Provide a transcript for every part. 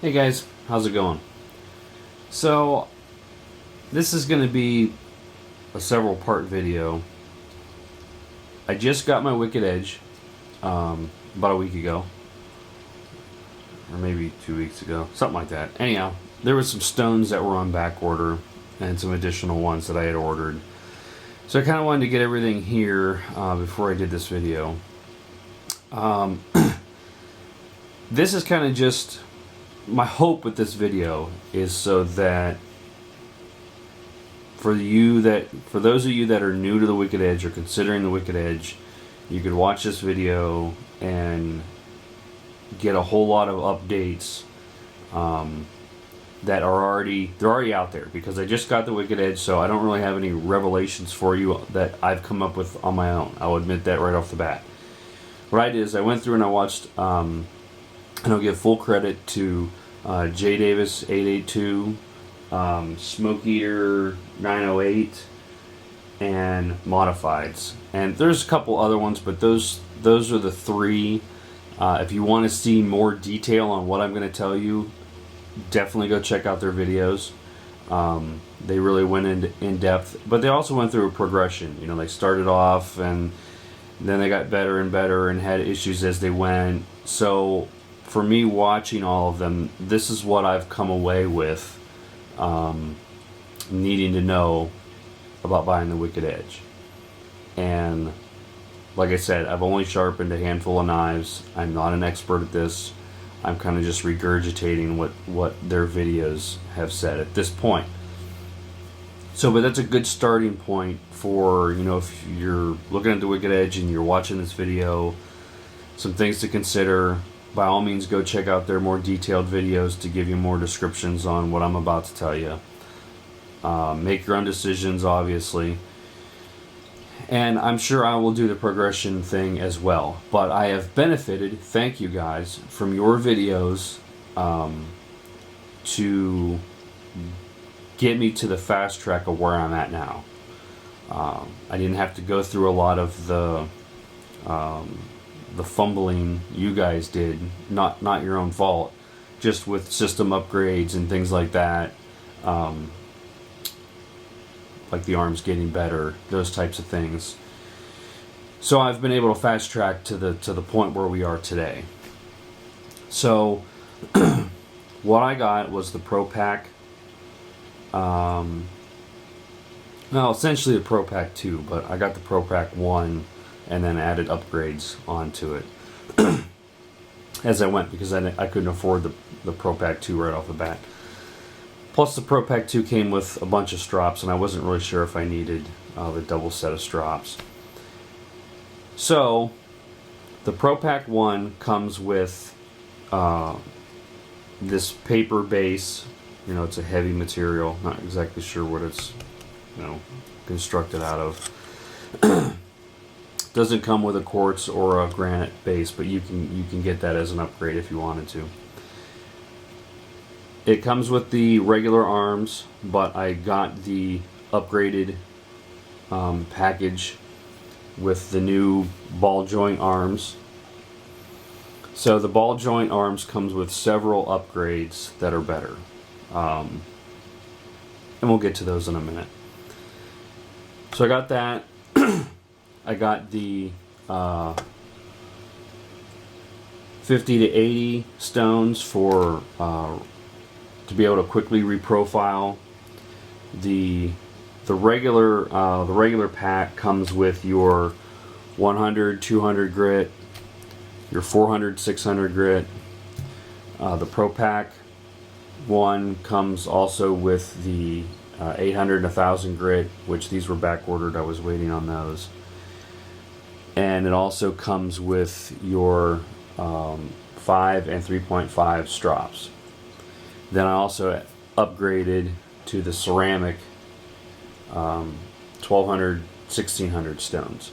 Hey guys, how's it going? So, this is going to be a several part video. I just got my Wicked Edge about a week ago, or maybe 2 weeks ago, something like that. Anyhow, there were some stones that were on back order and some additional ones that I had ordered. So I kind of wanted to get everything here before I did this video. This is kind of just my hope with this video is so that for those of you that are new to the Wicked Edge or considering the Wicked Edge, you could watch this video and get a whole lot of updates that are already out there, because I just got the Wicked Edge, so I don't really have any revelations for you that I've come up with on my own. I'll admit that right off the bat. What I did is I went through and I watched and I'll give full credit to J Davis 882, Smoke Eater 908, and Modifieds. And there's a couple other ones, but those are the three. If you want to see more detail on what I'm going to tell you, definitely go check out their videos. They really went in depth, but they also went through a progression. You know, they started off and then they got better and better and had issues as they went. So for me, watching all of them, this is what I've come away with, needing to know about buying the Wicked Edge. And like I said, I've only sharpened a handful of knives. I'm not an expert at this. I'm kind of just regurgitating what their videos have said at this point. So, but that's a good starting point for, you know, if you're looking at the Wicked Edge and you're watching this video, some things to consider. By all means, go check out their more detailed videos to give you more descriptions on what I'm about to tell you. Make your own decisions, obviously. And I'm sure I will do the progression thing as well. But I have benefited, thank you guys, from your videos to get me to the fast track of where I'm at now. I didn't have to go through a lot of the fumbling you guys did, not your own fault, just with system upgrades and things like that, like the arms getting better, those types of things. So I've been able to fast track to the point where we are today. So what I got was the Pro Pack. Well, essentially the Pro Pack 2, but I got the Pro Pack 1 and then added upgrades onto it as I went, because I couldn't afford the Pro Pack 2 right off the bat. Plus the Pro Pack 2 came with a bunch of strops, and I wasn't really sure if I needed the double set of strops. So the Pro Pack 1 comes with this paper base. You know, it's a heavy material. Not exactly sure what it's, you know, constructed out of. Doesn't come with a quartz or a granite base, but you can get that as an upgrade if you wanted to. It comes with the regular arms, but I got the upgraded package with the new ball joint arms. So the ball joint arms comes with several upgrades that are better. And we'll get to those in a minute. So I got that. I got the 50 to 80 stones for to be able to quickly reprofile. The regular pack comes with your 100, 200 grit, your 400, 600 grit. The Pro Pack 1 comes also with the 800 and 1000 grit, which these were back ordered. I was waiting on those. And it also comes with your 5 and 3.5 strops. Then I also upgraded to the ceramic 1200, 1600 stones.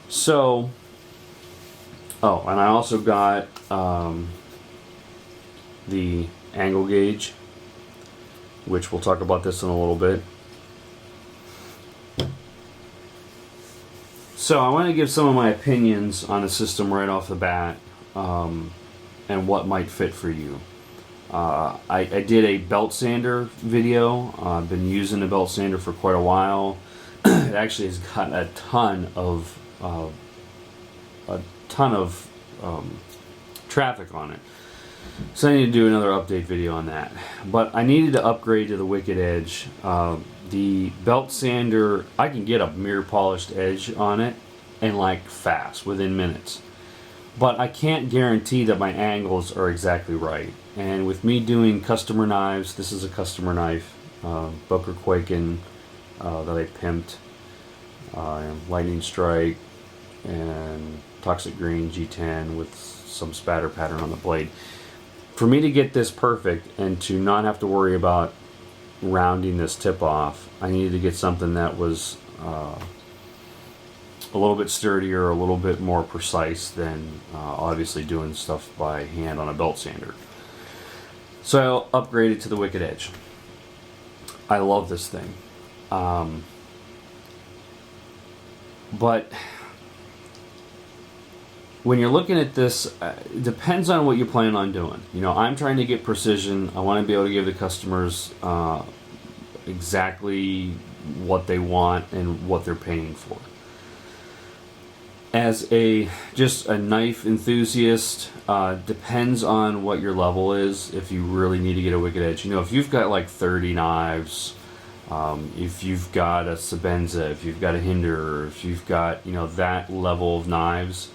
So, oh, and I also got the angle gauge, which we'll talk about this in a little bit. So I want to give some of my opinions on the system right off the bat, and what might fit for you. I did a belt sander video. I've been using the belt sander for quite a while. It actually has got a ton of traffic on it. So I need to do another update video on that. But I needed to upgrade to the Wicked Edge. The belt sander, I can get a mirror polished edge on it and like fast, within minutes. But I can't guarantee that my angles are exactly right. And with me doing customer knives, this is a customer knife, Booker Quaken, that I pimped, Lightning Strike, and Toxic Green G10 with some spatter pattern on the blade. For me to get this perfect and to not have to worry about rounding this tip off, I needed to get something that was a little bit sturdier, a little bit more precise than obviously doing stuff by hand on a belt sander. So I upgraded to the Wicked Edge. I love this thing. But when you're looking at this, it depends on what you plan on doing. You know, I'm trying to get precision. I want to be able to give the customers exactly what they want and what they're paying for. As just a knife enthusiast, depends on what your level is. If you really need to get a Wicked Edge, you know, if you've got like 30 knives, if you've got a Sebenza, if you've got a Hinder, if you've got, you know, that level of knives,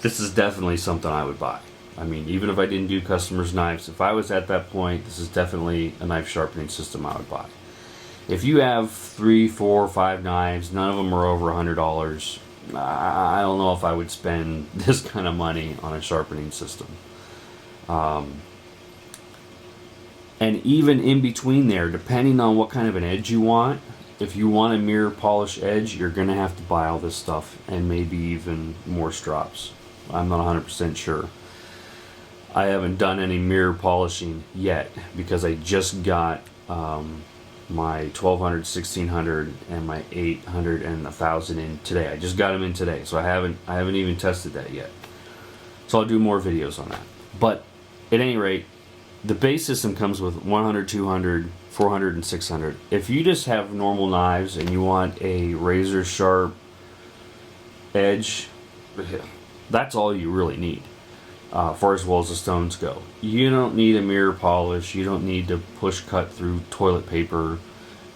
this is definitely something I would buy. I mean, even if I didn't do customers' knives, if I was at that point, this is definitely a knife sharpening system I would buy. If you have 3, 4, 5 knives, none of them are over $100. I don't know if I would spend this kind of money on a sharpening system. And even in between there, depending on what kind of an edge you want, if you want a mirror polish edge, you're going to have to buy all this stuff and maybe even more strops. I'm not 100% sure. I haven't done any mirror polishing yet because I just got my 1200, 1600, and my 800 and 1000 in today. I just got them in today, so I haven't even tested that yet. So I'll do more videos on that. But at any rate, the base system comes with 100, 200, 400, and 600. If you just have normal knives and you want a razor sharp edge, that's all you really need. For as well as the stones go. You don't need a mirror polish. You don't need to push cut through toilet paper.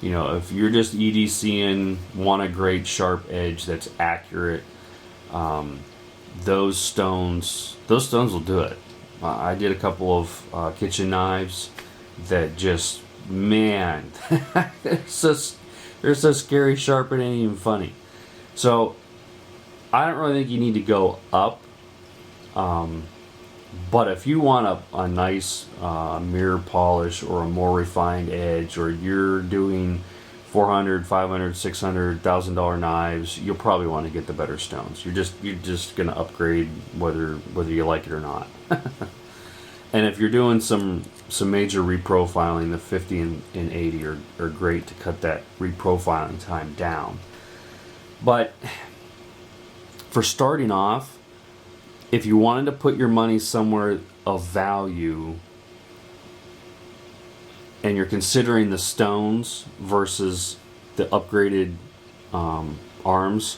You know, if you're just EDCing, want a great sharp edge that's accurate, those stones will do it. I did a couple of kitchen knives that just, man, they're so scary sharp it ain't even funny. So I don't really think you need to go up. But if you want a nice mirror polish or a more refined edge, or you're doing $400, $500, $600, $1,000 knives, you'll probably want to get the better stones. You're just going to upgrade whether you like it or not. And if you're doing some major reprofiling, the 50 and 80 are great to cut that reprofiling time down. But for starting off, if you wanted to put your money somewhere of value and you're considering the stones versus the upgraded arms,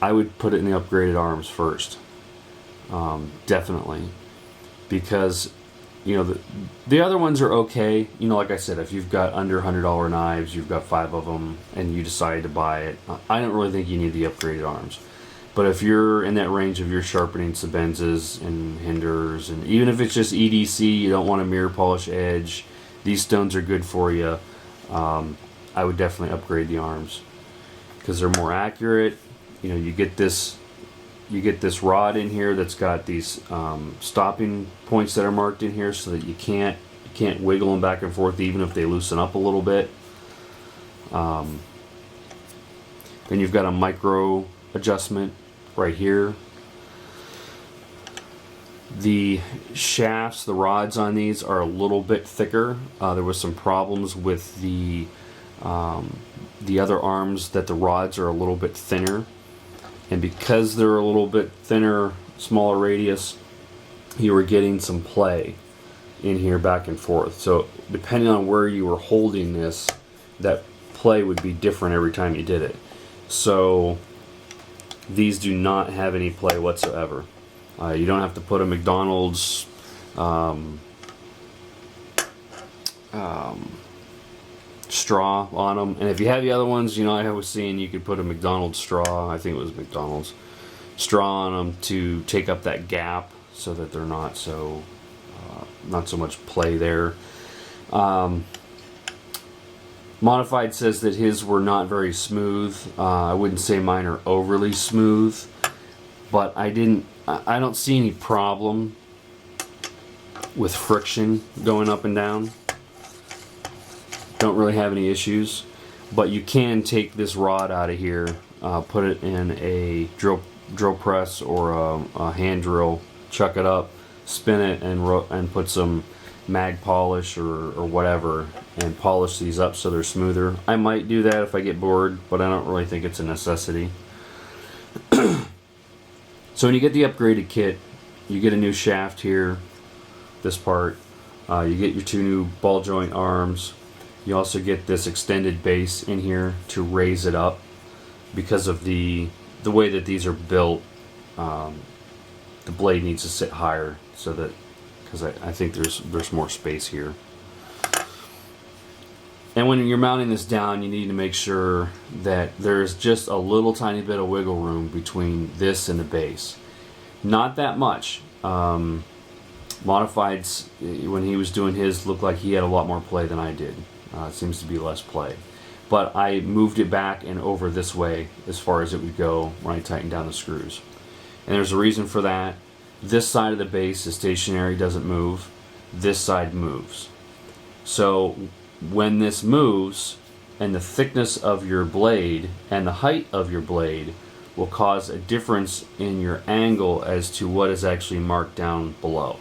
I would put it in the upgraded arms first. Definitely. Because, you know, the other ones are okay. You know, like I said, if you've got under $100 knives, you've got 5 of them, and you decide to buy it, I don't really think you need the upgraded arms. But if you're in that range of your sharpening Sebenzas and Hinders, and even if it's just EDC, you don't want a mirror polish edge, these stones are good for you. I would definitely upgrade the arms because they're more accurate. You know, you get this rod in here that's got these stopping points that are marked in here, so that you can't wiggle them back and forth even if they loosen up a little bit. Then you've got a micro adjustment right here. The shafts, the rods on these are a little bit thicker. There was some problems with the other arms that the rods are a little bit thinner, and because they're a little bit thinner, smaller radius, you were getting some play in here back and forth. So depending on where you were holding this, that play would be different every time you did it. So these do not have any play whatsoever. You don't have to put a McDonald's straw on them, and if you have the other ones, you know, I was seeing you could put a McDonald's straw, I think it was McDonald's straw on them to take up that gap so that they're not so much play there. Modified says that his were not very smooth. I wouldn't say mine are overly smooth, but I don't see any problem with friction going up and down. Don't really have any issues, but you can take this rod out of here, put it in a drill press or a hand drill, chuck it up, spin it, and put some mag polish or whatever, and polish these up so they're smoother. I might do that if I get bored, but I don't really think it's a necessity. So when you get the upgraded kit, you get a new shaft here, this part. You get your 2 new ball joint arms. You also get this extended base in here to raise it up because of the way that these are built. The blade needs to sit higher so that, because I think there's more space here. And when you're mounting this down, you need to make sure that there's just a little tiny bit of wiggle room between this and the base. Not that much. Modified's, when he was doing his, looked like he had a lot more play than I did. It seems to be less play. But I moved it back and over this way as far as it would go when I tightened down the screws. And there's a reason for that. This side of the base is stationary, doesn't move. This side moves. So when this moves, and the thickness of your blade and the height of your blade will cause a difference in your angle as to what is actually marked down below.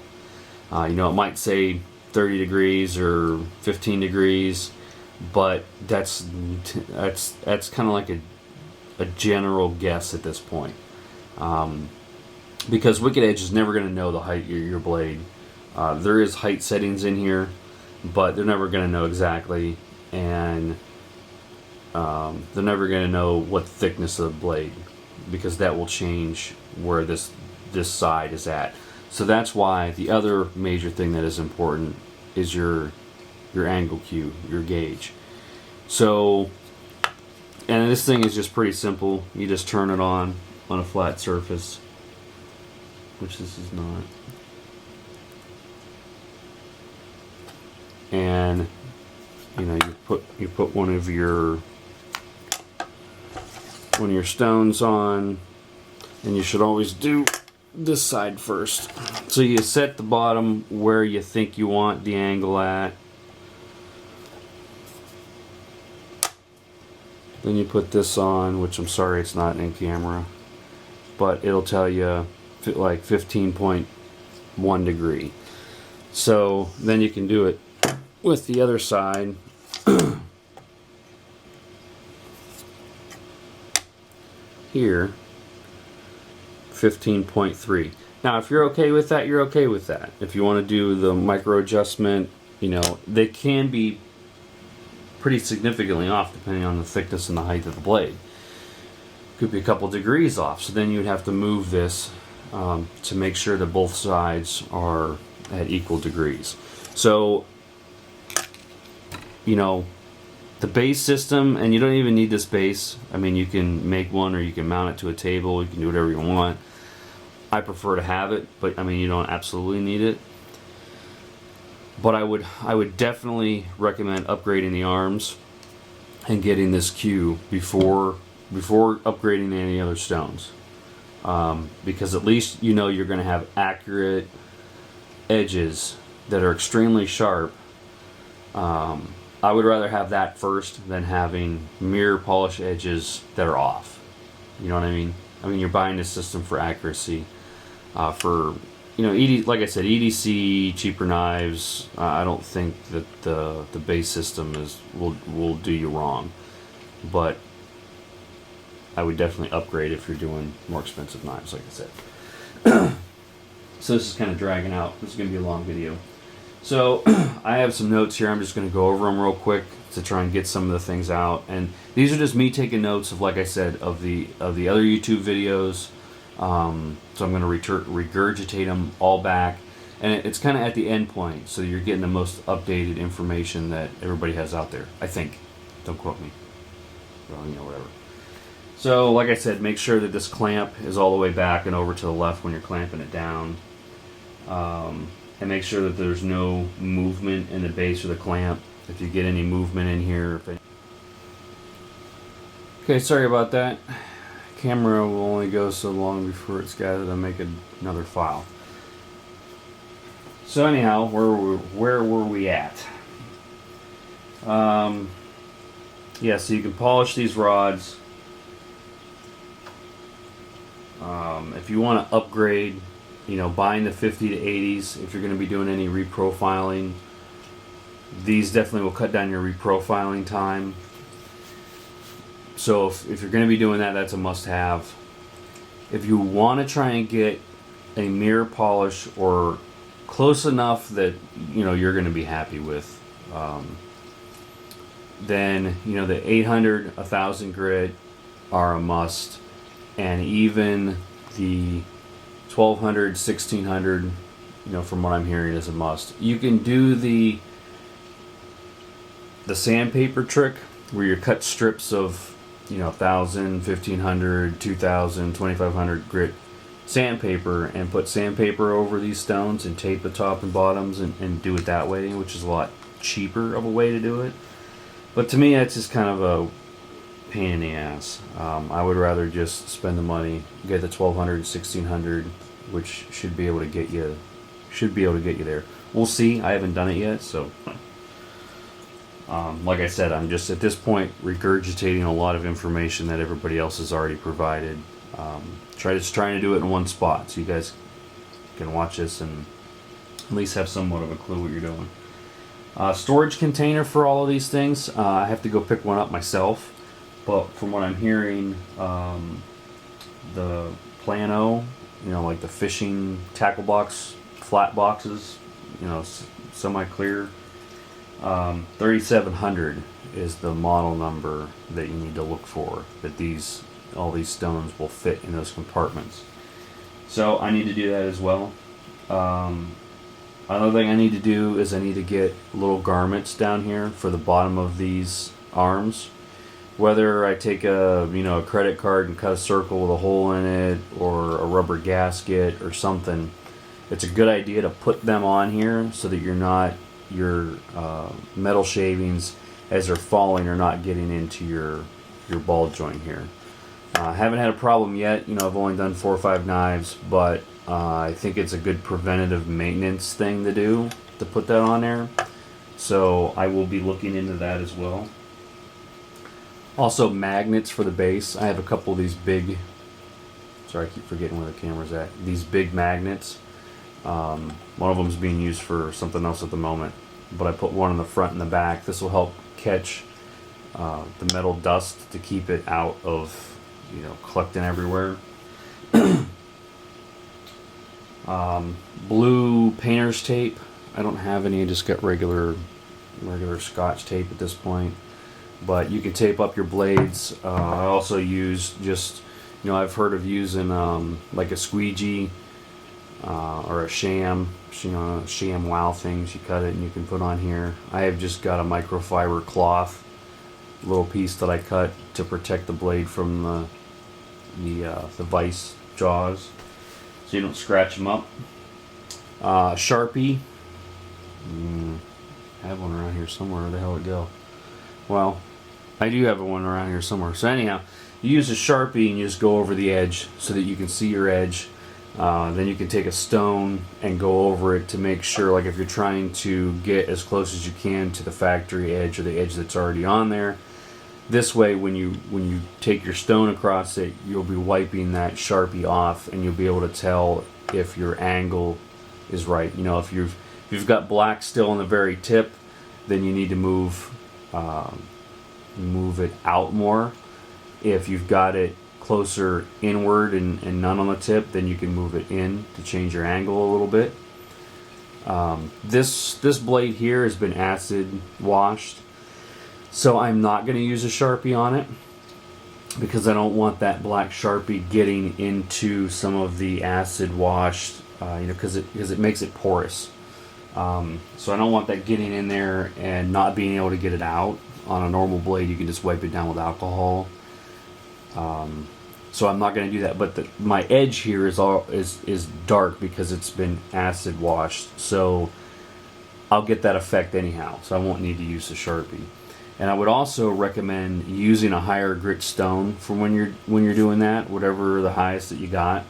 You know, it might say 30 degrees or 15 degrees, but that's kind of like a general guess at this point. Because Wicked Edge is never going to know the height of your blade. There is height settings in here, but they're never going to know exactly, and they're never going to know what thickness of the blade, because that will change where this side is at. So that's why the other major thing that is important is your angle cue, your gauge. So, and this thing is just pretty simple. You just turn it on a flat surface, which this is not. And you know, you put one of your stones on, and you should always do this side first. So you set the bottom where you think you want the angle at. Then you put this on, which I'm sorry it's not in camera, but it'll tell you like 15.1 degree. So then you can do it with the other side. Here, 15.3. Now if you're okay with that, you're okay with that. If you want to do the micro adjustment, you know, they can be pretty significantly off depending on the thickness and the height of the blade. Could be a couple degrees off, so then you'd have to move this to make sure that both sides are at equal degrees. So, you know, the base system, and you don't even need this base. I mean, you can make one, or you can mount it to a table. You can do whatever you want. I prefer to have it, but I mean, you don't absolutely need it. But I would definitely recommend upgrading the arms and getting this cue before upgrading any other stones, because at least you know you're going to have accurate edges that are extremely sharp. I would rather have that first than having mirror polish edges that are off. You know what I mean? I mean, you're buying this system for accuracy. For, you know, like I said, EDC, cheaper knives, I don't think that the base system will do you wrong. But I would definitely upgrade if you're doing more expensive knives, like I said. So this is kind of dragging out. This is going to be a long video. So I have some notes here. I'm just going to go over them real quick to try and get some of the things out. And these are just me taking notes of, like I said, of the other YouTube videos. So I'm going to regurgitate them all back. And it's kind of at the end point, so you're getting the most updated information that everybody has out there, I think. Don't quote me. Well, you know, whatever. So, like I said, make sure that this clamp is all the way back and over to the left when you're clamping it down. And make sure that there's no movement in the base of the clamp. If you get any movement in here. Okay, sorry about that. Camera will only go so long before it's got to make another file. So anyhow, where were we at? Yeah, so you can polish these rods. If you want to upgrade, you know, buying the 50 to 80s, if you're going to be doing any reprofiling, these definitely will cut down your reprofiling time. So if you're going to be doing that, that's a must-have. If you want to try and get a mirror polish or close enough that, you know, you're going to be happy with, then, you know, the 800, 1000 grit are a must, and even the 1200, 1600, you know, from what I'm hearing, is a must. You can do the sandpaper trick where you cut strips of, you know, 1000, 1500, 2000, 2500 grit sandpaper and put sandpaper over these stones and tape the top and bottoms and do it that way, which is a lot cheaper of a way to do it. But to me, that's just kind of a pain in the ass. I would rather just spend the money, get the 1200, 1600, which should be able to get you there. We'll see. I haven't done it yet, so like I said, I'm just at this point regurgitating a lot of information that everybody else has already provided. Trying to do it in one spot so you guys can watch this and at least have somewhat of a clue what you're doing. Storage container for all of these things. I have to go pick one up myself, but from what I'm hearing, the Plano, you know, like the fishing tackle box, flat boxes, you know, semi-clear, 3700 is the model number that you need to look for, that all these stones will fit in those compartments. So I need to do that as well. Another thing I need to do is I need to get little garments down here for the bottom of these arms. Whether I take a credit card and cut a circle with a hole in it, or a rubber gasket or something, it's a good idea to put them on here so that your metal shavings, as they're falling, are not getting into your ball joint here. Haven't had a problem yet. You know, I've only done 4 or 5 knives, but I think it's a good preventative maintenance thing to do, to put that on there. So I will be looking into that as well. Also, magnets for the base. I have a couple of these big, sorry, I keep forgetting where the camera's at. These big magnets. One of them is being used for something else at the moment, but I put one in the front and the back. This will help catch the metal dust to keep it out of, you know, collecting everywhere. Blue painter's tape. I don't have any. I just got regular Scotch tape at this point. But you can tape up your blades. I also use just, you know, I've heard of using like a squeegee or a sham, sham wow things. You cut it and you can put on here. I have just got a microfiber cloth, little piece that I cut to protect the blade from the vise jaws, so you don't scratch them up. Sharpie. I have one around here somewhere. Where the hell did it go? Well, I do have one around here somewhere. So anyhow, you use a Sharpie and you just go over the edge so that you can see your edge. Then you can take a stone and go over it to make sure, like if you're trying to get as close as you can to the factory edge or the edge that's already on there. This way, when you take your stone across it, you'll be wiping that Sharpie off, and you'll be able to tell if your angle is right. You know, if you've got black still on the very tip, then you need to move it out more. If you've got it closer inward and none on the tip, then you can move it in to change your angle a little bit. This blade here has been acid washed, so I'm not going to use a Sharpie on it because I don't want that black Sharpie getting into some of the acid washed, because it makes it porous. So I don't want that getting in there and not being able to get it out. On a normal blade, you can just wipe it down with alcohol. So I'm not going to do that. But my edge here is dark because it's been acid washed. So I'll get that effect anyhow. So I won't need to use the Sharpie. And I would also recommend using a higher grit stone for when you're doing that, whatever the highest that you got,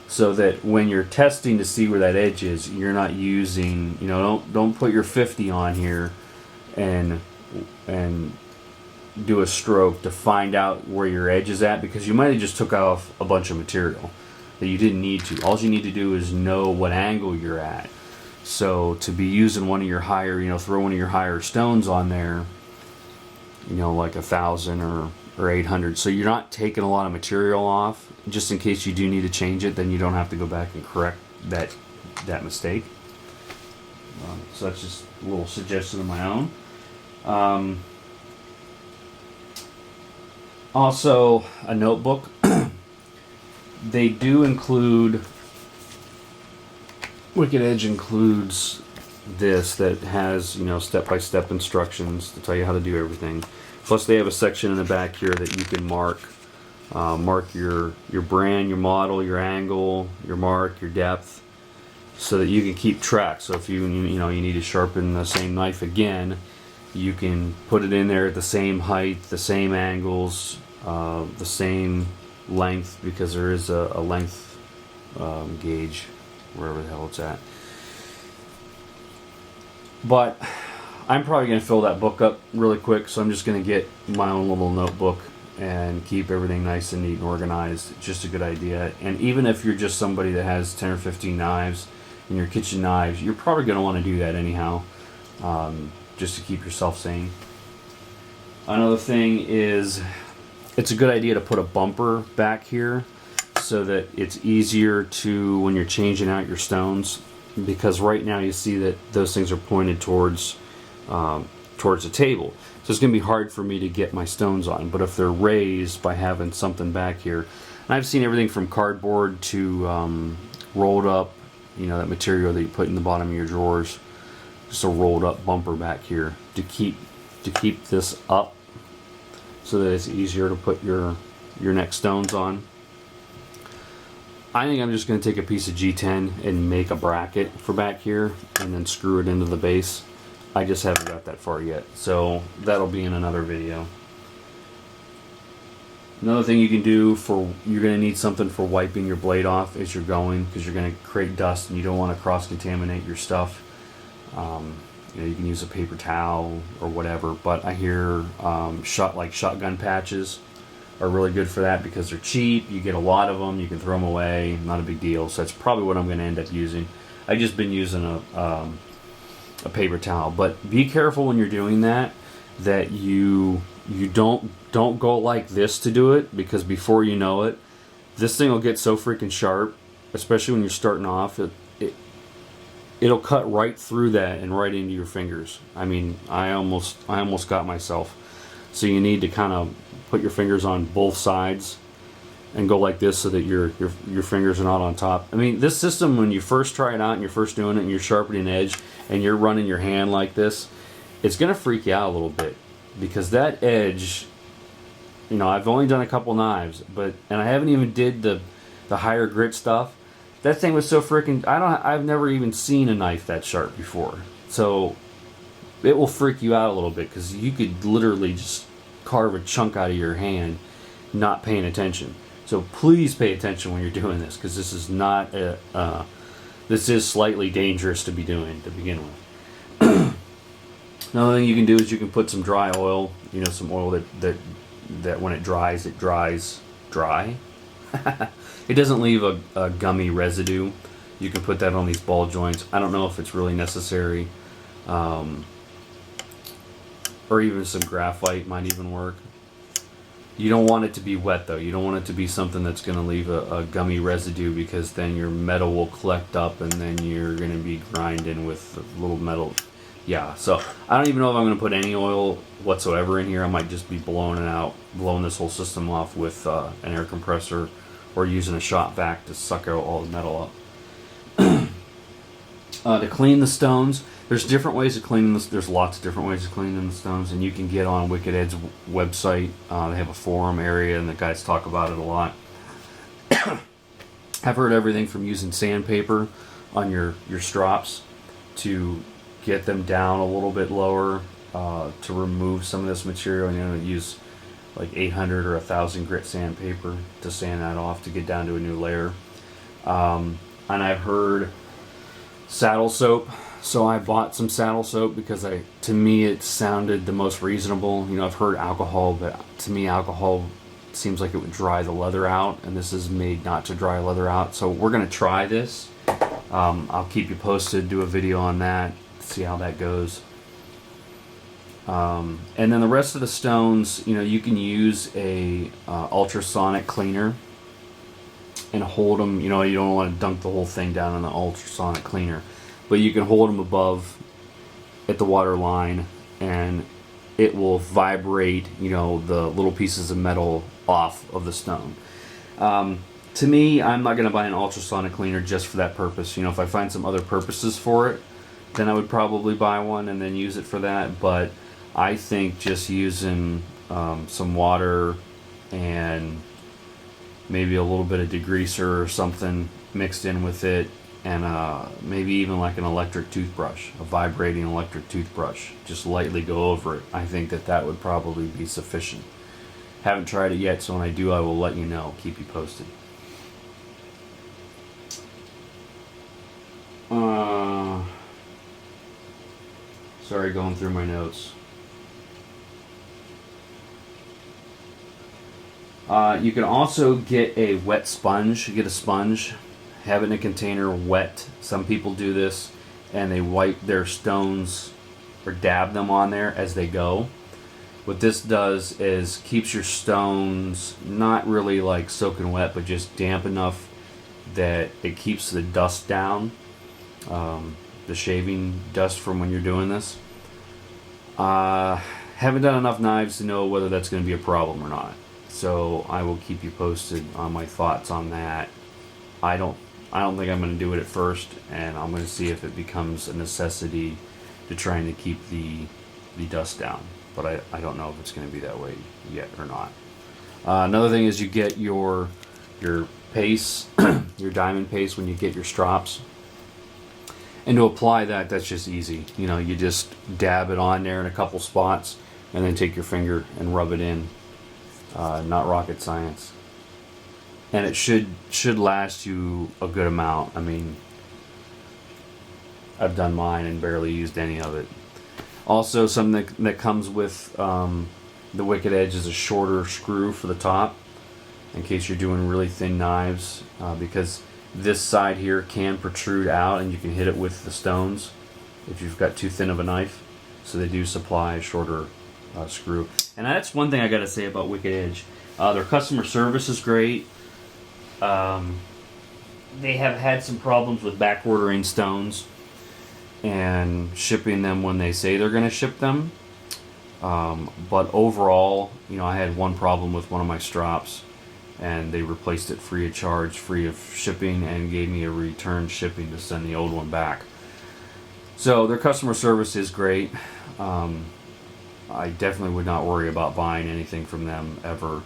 so that when you're testing to see where that edge is, you're not using, don't put your 50 on here and do a stroke to find out where your edge is at, because you might have just took off a bunch of material that you didn't need to. All you need to do is know what angle you're at. So to be using one of your higher, throw one of your higher stones on there, like 1,000 or 800, so you're not taking a lot of material off, just in case you do need to change it, then you don't have to go back and correct that mistake. So that's just a little suggestion of my own. Also, a notebook. They do include, Wicked Edge includes this that has, step-by-step instructions to tell you how to do everything. Plus they have a section in the back here that you can mark your brand, your model, your angle, your mark, your depth, so that you can keep track. So if you need to sharpen the same knife again, you can put it in there at the same height, the same angles, the same length, because there is a length gauge wherever the hell it's at. But I'm probably going to fill that book up really quick, so I'm just going to get my own little notebook and keep everything nice and neat and organized. It's just a good idea. And even if you're just somebody that has 10 or 15 knives in your kitchen knives, you're probably going to want to do that anyhow, just to keep yourself sane. Another thing is, it's a good idea to put a bumper back here so that it's easier to, when you're changing out your stones, because right now you see that those things are pointed towards the table. So it's going to be hard for me to get my stones on. But if they're raised by having something back here, and I've seen everything from cardboard to rolled up, that material that you put in the bottom of your drawers, just a rolled up bumper back here to keep this up, so that it's easier to put your next stones on. I think I'm just going to take a piece of G10 and make a bracket for back here and then screw it into the base. I just haven't got that far yet, so that'll be in another video. Another thing you can do you're going to need something for wiping your blade off as you're going, because you're going to create dust and you don't want to cross-contaminate your stuff. You can use a paper towel or whatever, but I hear shotgun patches are really good for that because they're cheap. You get a lot of them, you can throw them away, not a big deal. So that's probably what I'm going to end up using. I've just been using a paper towel, but be careful when you're doing that you don't go like this to do it, because before you know it, this thing will get so freaking sharp, especially when you're starting off. It'll cut right through that and right into your fingers. I mean, I almost got myself. So you need to kind of put your fingers on both sides and go like this so that your fingers are not on top. I mean, this system, when you first try it out and you're first doing it and you're sharpening an edge and you're running your hand like this, it's going to freak you out a little bit, because that edge, I've only done a couple knives, and I haven't even did the higher grit stuff. That thing was so freaking, I've never even seen a knife that sharp before. So it will freak you out a little bit, because you could literally just carve a chunk out of your hand not paying attention. So please pay attention when you're doing this, because this is not this is slightly dangerous to be doing to begin with. Another thing you can do is you can put some dry oil, some oil that when it dries dry. It doesn't leave a gummy residue. You can put that on these ball joints. I don't know if it's really necessary, or even some graphite might even work. You don't want it to be wet though. You don't want it to be something that's going to leave a gummy residue, because then your metal will collect up and then you're going to be grinding with a little metal. Yeah, so I don't even know if I'm going to put any oil whatsoever in here. I might just be blowing this whole system off with an air compressor, or using a shop vac to suck out all the metal up. To clean the stones, there's different ways of cleaning this. There's lots of different ways of cleaning the stones, and you can get on Wicked Ed's website. They have a forum area, and the guys talk about it a lot. I've heard everything from using sandpaper on your strops to get them down a little bit lower, to remove some of this material. You know, use like 800 or 1,000 grit sandpaper to sand that off to get down to a new layer. And I've heard saddle soap. So I bought some saddle soap because to me it sounded the most reasonable. You know, I've heard alcohol, but to me alcohol seems like it would dry the leather out, and this is made not to dry leather out. So we're gonna try this. I'll keep you posted, do a video on that, see how that goes. And then the rest of the stones, you know, you can use a ultrasonic cleaner and hold them. You know, you don't want to dunk the whole thing down in the ultrasonic cleaner, but you can hold them above at the water line, and it will vibrate, you know, the little pieces of metal off of the stone. To me, I'm not going to buy an ultrasonic cleaner just for that purpose. You know, if I find some other purposes for it, then I would probably buy one and then use it for that. But I think just using some water and maybe a little bit of degreaser or something mixed in with it, and maybe even like an electric toothbrush, a vibrating electric toothbrush, just lightly go over it. I think that would probably be sufficient. Haven't tried it yet, so when I do, I will let you know, keep you posted. Sorry, going through my notes. You can also get a wet sponge. Get a sponge, have it in a container wet. Some people do this, and they wipe their stones or dab them on there as they go. What this does is keeps your stones not really like soaking wet, but just damp enough that it keeps the dust down, the shaving dust from when you're doing this. Haven't done enough knives to know whether that's going to be a problem or not. So I will keep you posted on my thoughts on that. I don't think I'm going to do it at first, and I'm going to see if it becomes a necessity to trying to keep the dust down. But I don't know if it's going to be that way yet or not. Another thing is you get your paste, your diamond paste, when you get your strops. And to apply that, that's just easy. You know, you just dab it on there in a couple spots, and then take your finger and rub it in. Not rocket science. And it should last you a good amount. I mean, I've done mine and barely used any of it. Also, something that comes with the Wicked Edge is a shorter screw for the top, in case you're doing really thin knives, because this side here can protrude out and you can hit it with the stones if you've got too thin of a knife. So they do supply a shorter screw. And that's one thing I got to say about Wicked Edge. Their customer service is great. They have had some problems with back ordering stones and shipping them when they say they're going to ship them. But overall, you know, I had one problem with one of my strops, and they replaced it free of charge, free of shipping, and gave me a return shipping to send the old one back. So their customer service is great. I definitely would not worry about buying anything from them ever.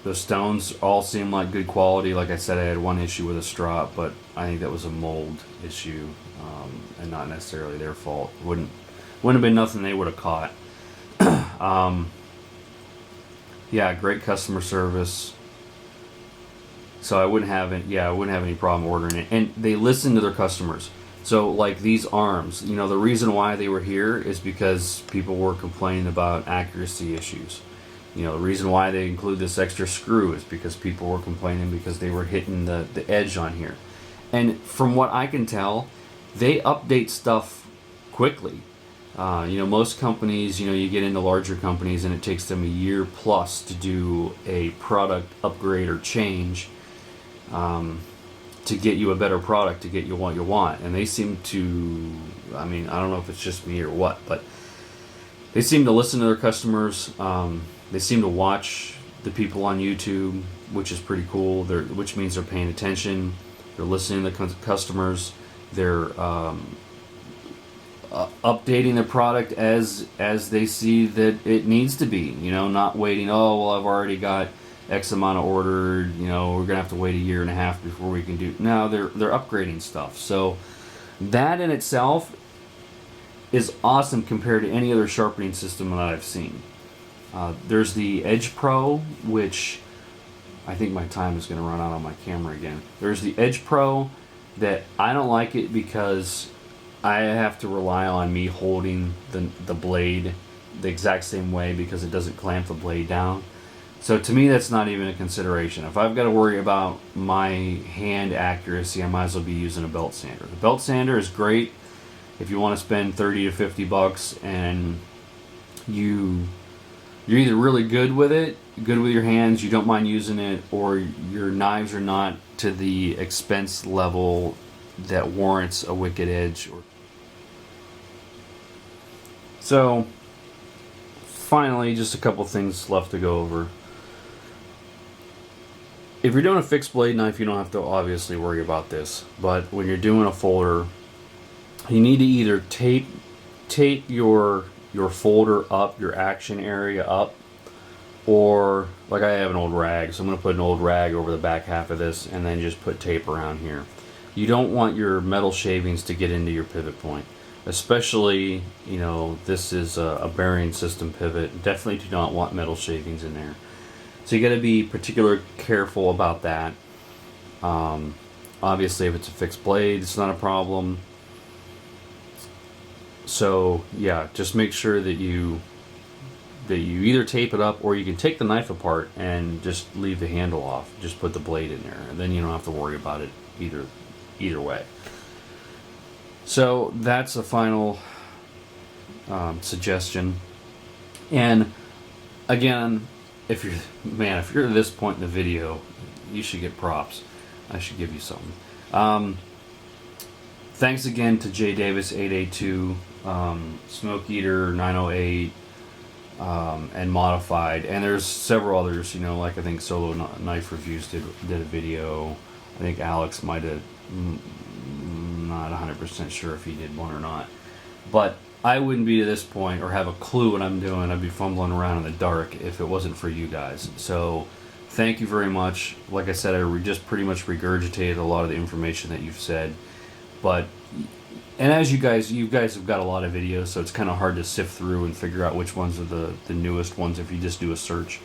The stones all seem like good quality. Like I said, I had one issue with a strop, but I think that was a mold issue, and not necessarily their fault. Wouldn't have been nothing they would have caught. Yeah, great customer service. So I wouldn't have any problem ordering it. And they listen to their customers. So like these arms, you know, the reason why they were here is because people were complaining about accuracy issues. You know, the reason why they include this extra screw is because people were complaining because they were hitting the edge on here. And from what I can tell, they update stuff quickly. Most companies, you get into larger companies and it takes them a year plus to do a product upgrade or change, to get you a better product, to get you what you want. And they seem to, I don't know if it's just me or what, but they seem to listen to their customers. They seem to watch the people on YouTube, which is pretty cool. Which means they're paying attention. They're listening to the customers. They're updating the product as they see that it needs to be. Not waiting. Oh well, I've already got X amount of ordered. We're gonna have to wait a year and a half before we can do. No, they're upgrading stuff. So that in itself is awesome compared to any other sharpening system that I've seen. There's the Edge Pro, which I think my time is going to run out on my camera again. There's the Edge Pro that I don't like it because I have to rely on me holding the blade the exact same way because it doesn't clamp the blade down. So to me, that's not even a consideration. If I've got to worry about my hand accuracy, I might as well be using a belt sander. The belt sander is great if you want to spend $30 to $50 and you're either really good with it, good with your hands, you don't mind using it, or your knives are not to the expense level that warrants a wicked edge. So finally, just a couple things left to go over. If you're doing a fixed blade knife, you don't have to obviously worry about this, but when you're doing a folder, you need to either tape your folder up, your action area up, or like I have an old rag, so I'm going to put an old rag over the back half of this and then just put tape around here. You don't want your metal shavings to get into your pivot point, especially, this is a bearing system pivot. Definitely do not want metal shavings in there. So you got to be particularly careful about that. Obviously, if it's a fixed blade, it's not a problem. So yeah, just make sure that you either tape it up, or you can take the knife apart and just leave the handle off. Just put the blade in there, and then you don't have to worry about it either way. So that's a final suggestion. And again, if you're at this point in the video, you should get props. I should give you something. Thanks again to J Davis 882, Smoke Eater 908, and Modified, and there's several others. Like I think Solo Knife Reviews did a video. I think Alex might have, not 100% sure if he did one or not, but I wouldn't be to this point or have a clue what I'm doing. I'd be fumbling around in the dark if it wasn't for you guys. So thank you very much. Like I said, I just pretty much regurgitated a lot of the information that you've said. And as you guys have got a lot of videos, so it's kind of hard to sift through and figure out which ones are the newest ones if you just do a search.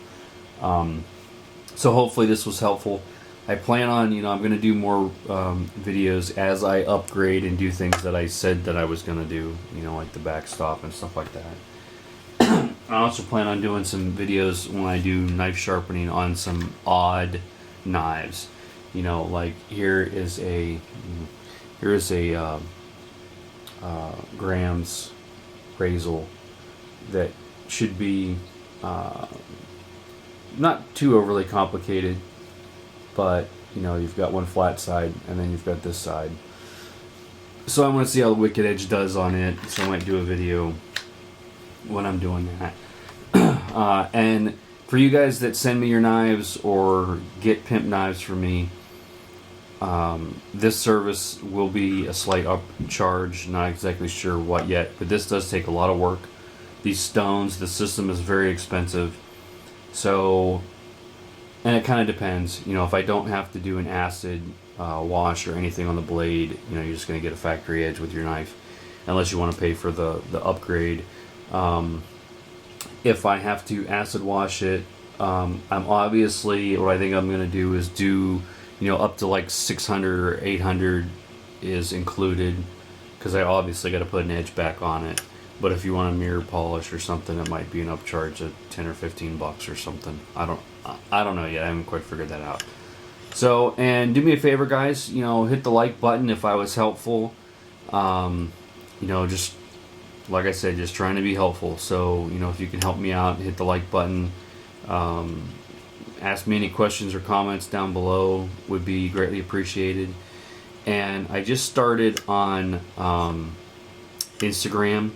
So hopefully this was helpful. I plan on, I'm going to do more videos as I upgrade and do things that I said that I was going to do, like the backstop and stuff like that. I also plan on doing some videos when I do knife sharpening on some odd knives. Like here is a Graham's Razel that should be not too overly complicated, but you've got one flat side and then you've got this side. So I want to see how the wicked edge does on it, so I might do a video when I'm doing that. And for you guys that send me your knives or get pimp knives from me, this service will be a slight upcharge. Not exactly sure what yet, but this does take a lot of work. These stones, the system is very expensive. So, and it kind of depends. If I don't have to do an acid wash or anything on the blade, you're just going to get a factory edge with your knife, unless you want to pay for the upgrade. If I have to acid wash it, I'm obviously, what I think I'm going to do is do, up to like 600 or 800 is included, because I obviously got to put an edge back on it. But if you want a mirror polish or something, it might be an upcharge of 10 or 15 bucks or something. I don't know yet. I haven't quite figured that out. So, and do me a favor, guys. Hit the like button if I was helpful. Just like I said, just trying to be helpful. So, you know, if you can help me out, hit the like button. Ask me any questions or comments down below, would be greatly appreciated. And I just started on Instagram,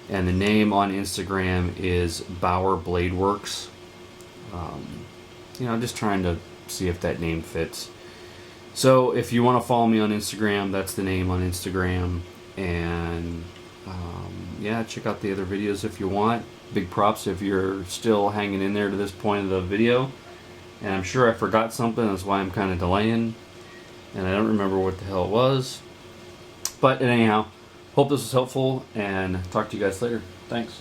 and the name on Instagram is Bauer Blade Works. You know, I'm just trying to see if that name fits. So if you want to follow me on Instagram, that's the name on Instagram. And yeah, check out the other videos if you want. Big props if you're still hanging in there to this point of the video. And I'm sure I forgot something, that's why I'm kind of delaying. And I don't remember what the hell it was. But anyhow, hope this was helpful, and talk to you guys later. Thanks.